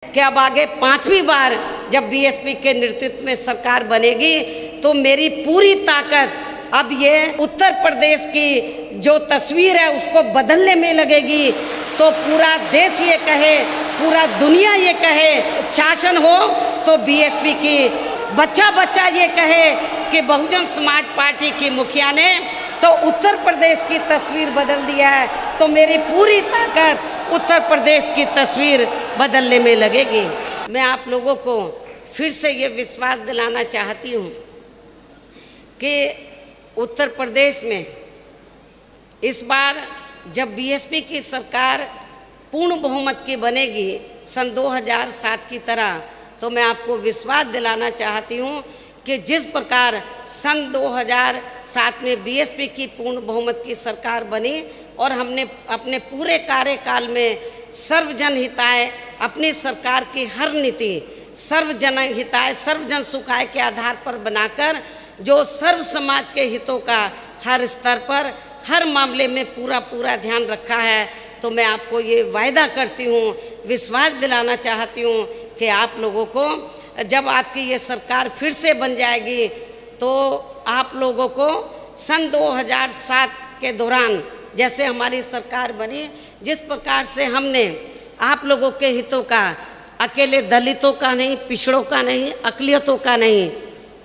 कि अब आगे 5वीं बार जब बीएसपी के नेतृत्व में सरकार बनेगी तो मेरी पूरी ताकत अब ये उत्तर प्रदेश की जो तस्वीर है उसको बदलने में लगेगी। तो पूरा देश ये कहे, पूरा दुनिया ये कहे शासन हो तो बीएसपी की, बच्चा बच्चा ये कहे कि बहुजन समाज पार्टी की मुखिया ने तो उत्तर प्रदेश की तस्वीर बदल दिया है। तो मेरी पूरी ताकत उत्तर प्रदेश की तस्वीर बदलने में लगेगी। मैं आप लोगों को फिर से ये विश्वास दिलाना चाहती हूँ कि उत्तर प्रदेश में इस बार जब बीएसपी की सरकार पूर्ण बहुमत की बनेगी सन 2007 की तरह, तो मैं आपको विश्वास दिलाना चाहती हूँ कि जिस प्रकार सन 2007 में बीएसपी की पूर्ण बहुमत की सरकार बनी और हमने अपने पूरे कार्यकाल में सर्वजन हिताय अपनी सरकार की हर नीति सर्वजन हिताय सर्वजन सुखाय के आधार पर बनाकर जो सर्व समाज के हितों का हर स्तर पर हर मामले में पूरा ध्यान रखा है। तो मैं आपको ये वायदा करती हूँ, विश्वास दिलाना चाहती हूँ कि आप लोगों को जब आपकी ये सरकार फिर से बन जाएगी तो आप लोगों को सन 2007 के दौरान जैसे हमारी सरकार बनी, जिस प्रकार से हमने आप लोगों के हितों का, अकेले दलितों का नहीं, पिछड़ों का नहीं, अक़लियतों का नहीं,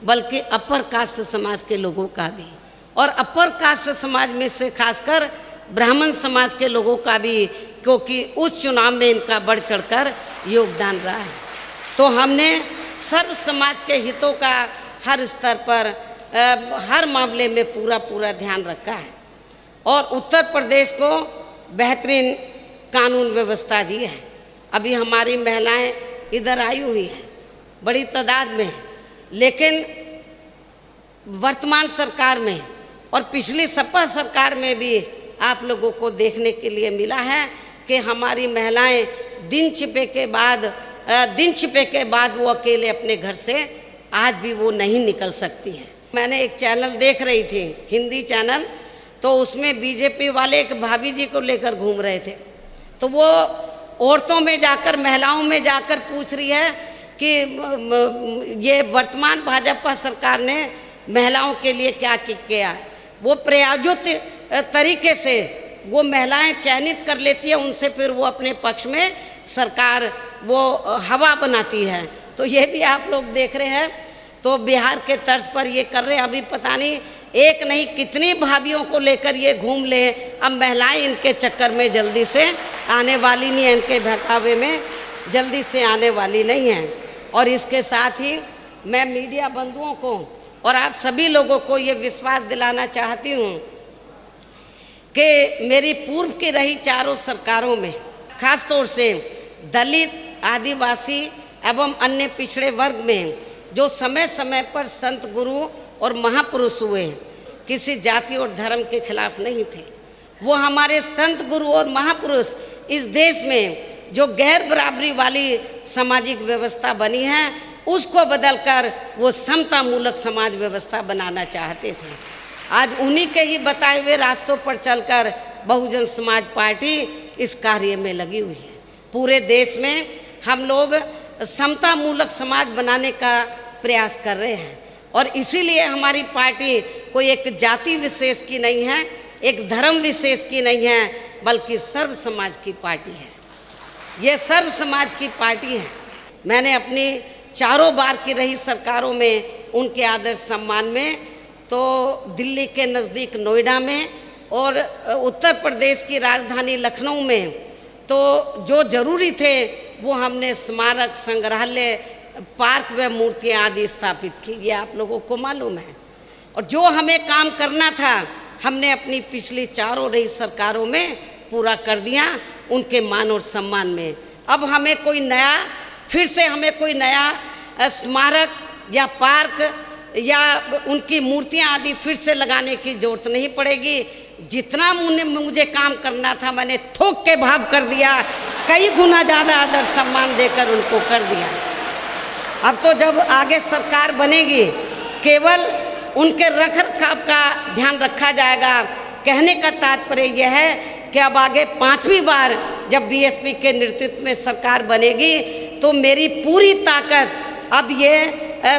बल्कि अपर कास्ट समाज के लोगों का भी, और अपर कास्ट समाज में से खासकर ब्राह्मण समाज के लोगों का भी, क्योंकि उस चुनाव में इनका बढ़ चढ़कर योगदान रहा है। तो हमने सर्व समाज के हितों का हर स्तर पर हर मामले में पूरा ध्यान रखा है और उत्तर प्रदेश को बेहतरीन कानून व्यवस्था दी है। अभी हमारी महिलाएं इधर आई हुई हैं बड़ी तादाद में, लेकिन वर्तमान सरकार में और पिछली सपा सरकार में भी आप लोगों को देखने के लिए मिला है कि हमारी महिलाएं दिन छिपे के बाद वो अकेले अपने घर से आज भी वो नहीं निकल सकती हैं। मैंने एक चैनल देख रही थी, हिंदी चैनल, तो उसमें बीजेपी वाले एक भाभी जी को लेकर घूम रहे थे। तो वो औरतों में जाकर, महिलाओं में जाकर पूछ रही है कि ये वर्तमान भाजपा सरकार ने महिलाओं के लिए क्या किया है। वो प्रायोजित तरीके से वो महिलाएं चयनित कर लेती है, उनसे फिर वो अपने पक्ष में सरकार वो हवा बनाती है। तो ये भी आप लोग देख रहे हैं। तो बिहार के तर्ज पर ये कर रहे हैं। अभी पता नहीं एक नहीं कितनी भाभीयों को लेकर ये घूम ले। अब महिलाएं इनके चक्कर में जल्दी से आने वाली नहीं है, इनके बहकावे में जल्दी से आने वाली नहीं है। और इसके साथ ही मैं मीडिया बंधुओं को और आप सभी लोगों को ये विश्वास दिलाना चाहती हूँ कि मेरी पूर्व की रही चारों सरकारों में खास तौर से दलित, आदिवासी एवं अन्य पिछड़े वर्ग में जो समय समय पर संत गुरु और महापुरुष हुए, किसी जाति और धर्म के खिलाफ नहीं थे। वो हमारे संत गुरु और महापुरुष इस देश में जो गैर बराबरी वाली सामाजिक व्यवस्था बनी है उसको बदलकर वो समता मूलक समाज व्यवस्था बनाना चाहते थे। आज उन्हीं के ही बताए हुए रास्तों पर चलकर बहुजन समाज पार्टी इस कार्य में लगी हुई है। पूरे देश में हम लोग समता मूलक समाज बनाने का प्रयास कर रहे हैं और इसीलिए हमारी पार्टी कोई एक जाति विशेष की नहीं है, एक धर्म विशेष की नहीं है, बल्कि सर्व समाज की पार्टी है। ये सर्व समाज की पार्टी है। मैंने अपनी चारों बार की रही सरकारों में उनके आदर सम्मान में, तो दिल्ली के नज़दीक नोएडा में और उत्तर प्रदेश की राजधानी लखनऊ में तो जो जरूरी थे वो हमने स्मारक, संग्रहालय, पार्क व मूर्तियाँ आदि स्थापित की। ये आप लोगों को मालूम है। और जो हमें काम करना था हमने अपनी पिछली चारों रही सरकारों में पूरा कर दिया उनके मान और सम्मान में। अब हमें कोई नया, फिर से हमें कोई नया स्मारक या पार्क या उनकी मूर्तियाँ आदि फिर से लगाने की जरूरत नहीं पड़ेगी। जितना मुझे काम करना था मैंने थोक के भाव कर दिया, कई गुना ज़्यादा आदर सम्मान देकर उनको कर दिया। अब तो जब आगे सरकार बनेगी केवल उनके रख रखाव का ध्यान रखा जाएगा। कहने का तात्पर्य यह है कि अब आगे 5वीं बार जब बीएसपी के नेतृत्व में सरकार बनेगी तो मेरी पूरी ताकत अब ये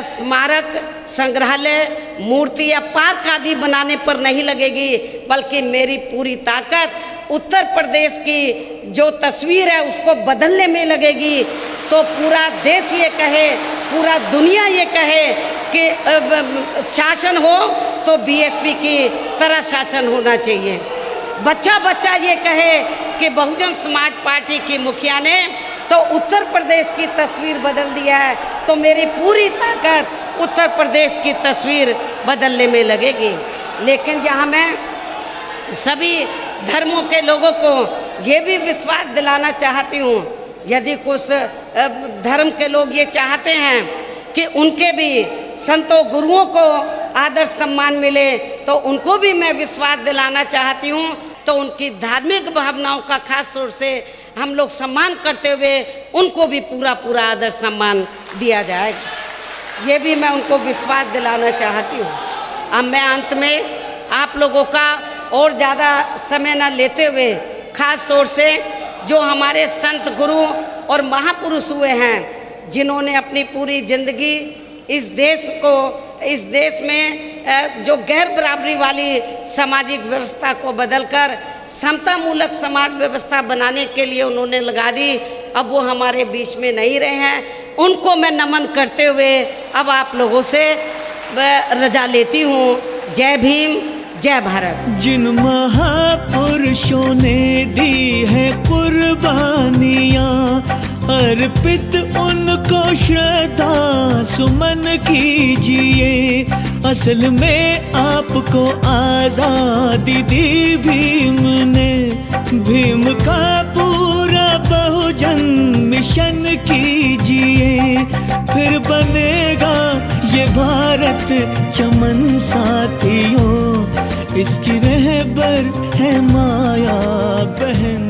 स्मारक, संग्रहालय, मूर्ति या पार्क आदि बनाने पर नहीं लगेगी, बल्कि मेरी पूरी ताकत उत्तर प्रदेश की जो तस्वीर है उसको बदलने में लगेगी। तो पूरा देश ये कहे, पूरा दुनिया ये कहे कि शासन हो तो बीएसपी की तरह शासन होना चाहिए। बच्चा बच्चा ये कहे कि बहुजन समाज पार्टी की मुखिया ने तो उत्तर प्रदेश की तस्वीर बदल दिया है, तो मेरी पूरी ताकत उत्तर प्रदेश की तस्वीर बदलने में लगेगी। लेकिन यहाँ मैं सभी धर्मों के लोगों को ये भी विश्वास दिलाना चाहती हूँ, यदि कुछ धर्म के लोग ये चाहते हैं कि उनके भी संतों गुरुओं को आदर सम्मान मिले, तो उनको भी मैं विश्वास दिलाना चाहती हूँ। तो उनकी धार्मिक भावनाओं का खास तौर से हम लोग सम्मान करते हुए उनको भी पूरा पूरा आदर सम्मान दिया जाएगा, ये भी मैं उनको विश्वास दिलाना चाहती हूँ। अब मैं अंत में आप लोगों का और ज़्यादा समय न लेते हुए खास तौर से जो हमारे संत गुरु और महापुरुष हुए हैं, जिन्होंने अपनी पूरी जिंदगी इस देश में जो गैर बराबरी वाली सामाजिक व्यवस्था को बदलकर समता मूलक समाज व्यवस्था बनाने के लिए उन्होंने लगा दी, अब वो हमारे बीच में नहीं रहे हैं। उनको मैं नमन करते हुए अब आप लोगों से रजा लेती हूँ। जय भीम, जय भारत। जिन महापुरुषों ने दी है कुर्बानियाँ, अर्पित उनको श्रद्धा सुमन कीजिए। असल में आपको आजादी दी भीम ने, भीम का पूरा बहुजन मिशन कीजिए। फिर बनेगा ये भारत चमन साथियों, इसकी रहबर है माया बहन।